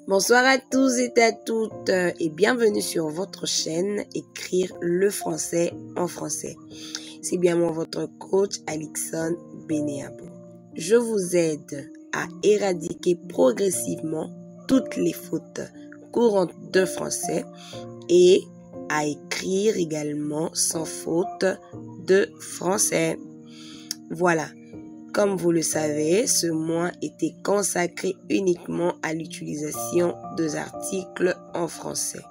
Bonsoir à tous et à toutes et bienvenue sur votre chaîne Écrire le français en français. C'est bien moi votre coach Alixon Beneabo. Je vous aide à éradiquer progressivement toutes les fautes courantes de français et à écrire également sans faute de français. Voilà. Comme vous le savez, ce mois était consacré uniquement à l'utilisation des articles en français.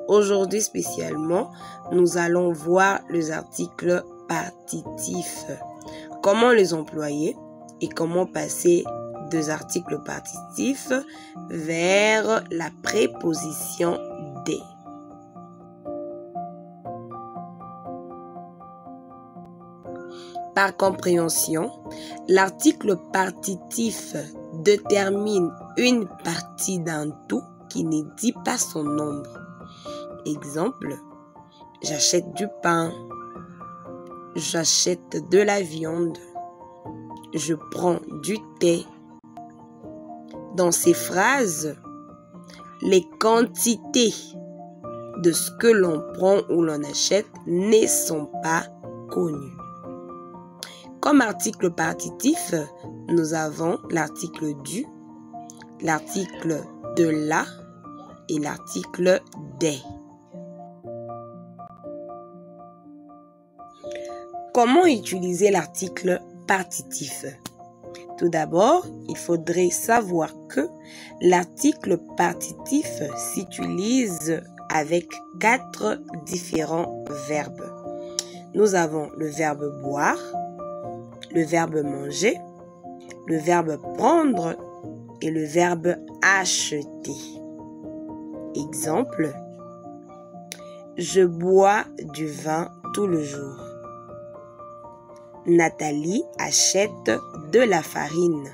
Aujourd'hui spécialement, nous allons voir les articles partitifs. Comment les employer et comment passer des articles partitifs vers la préposition des. Par compréhension, l'article partitif détermine une partie d'un tout qui ne dit pas son nombre. Exemple, j'achète du pain, j'achète de la viande, je prends du thé. Dans ces phrases, les quantités de ce que l'on prend ou l'on achète ne sont pas connues. Comme article partitif, nous avons l'article du, l'article de la et l'article des. Comment utiliser l'article partitif? Tout d'abord, il faudrait savoir que l'article partitif s'utilise avec 4 différents verbes. Nous avons le verbe boire, le verbe manger, le verbe prendre et le verbe acheter. Exemple, je bois du vin tout le jour. Nathalie achète de la farine.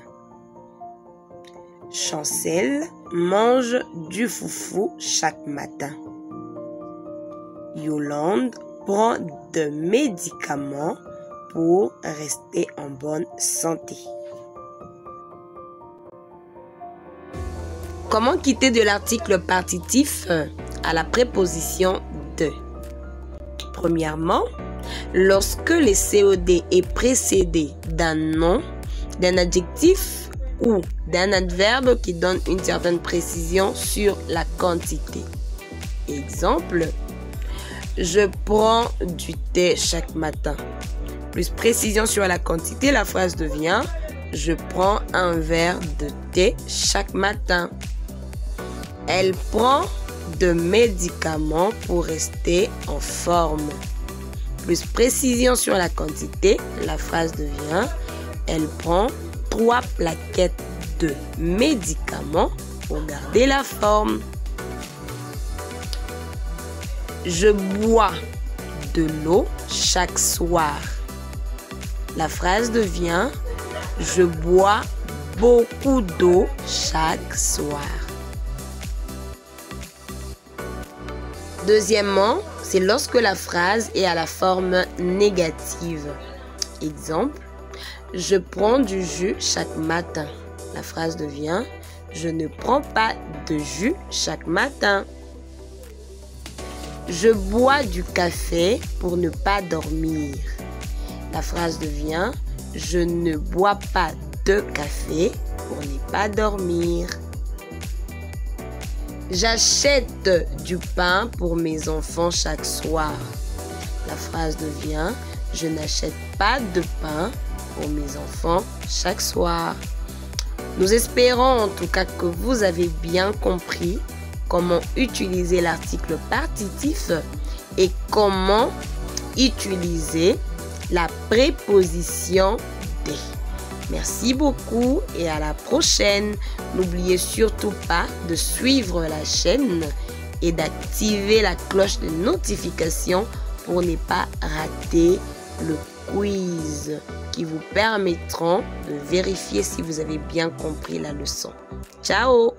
Chancel mange du foufou chaque matin. Yolande prend des médicaments pour rester en bonne santé. Comment quitter de l'article partitif à la préposition de? Premièrement, lorsque le COD est précédé d'un nom, d'un adjectif ou d'un adverbe qui donne une certaine précision sur la quantité. Exemple, je prends du thé chaque matin. Plus précision sur la quantité, la phrase devient « Je prends un verre de thé chaque matin ». Elle prend de médicaments pour rester en forme. Plus précision sur la quantité, la phrase devient « Elle prend 3 plaquettes de médicaments pour garder la forme ». Je bois de l'eau chaque soir. La phrase devient « Je bois beaucoup d'eau chaque soir ». Deuxièmement, c'est lorsque la phrase est à la forme négative. Exemple, je prends du jus chaque matin. La phrase devient « Je ne prends pas de jus chaque matin ». Je bois du café pour ne pas dormir. La phrase devient « Je ne bois pas de café pour ne pas dormir ». J'achète du pain pour mes enfants chaque soir. La phrase devient « Je n'achète pas de pain pour mes enfants chaque soir ». Nous espérons en tout cas que vous avez bien compris comment utiliser l'article partitif et comment utiliser la préposition des. Merci beaucoup et à la prochaine. N'oubliez surtout pas de suivre la chaîne et d'activer la cloche de notification pour ne pas rater le quiz qui vous permettront de vérifier si vous avez bien compris la leçon. Ciao!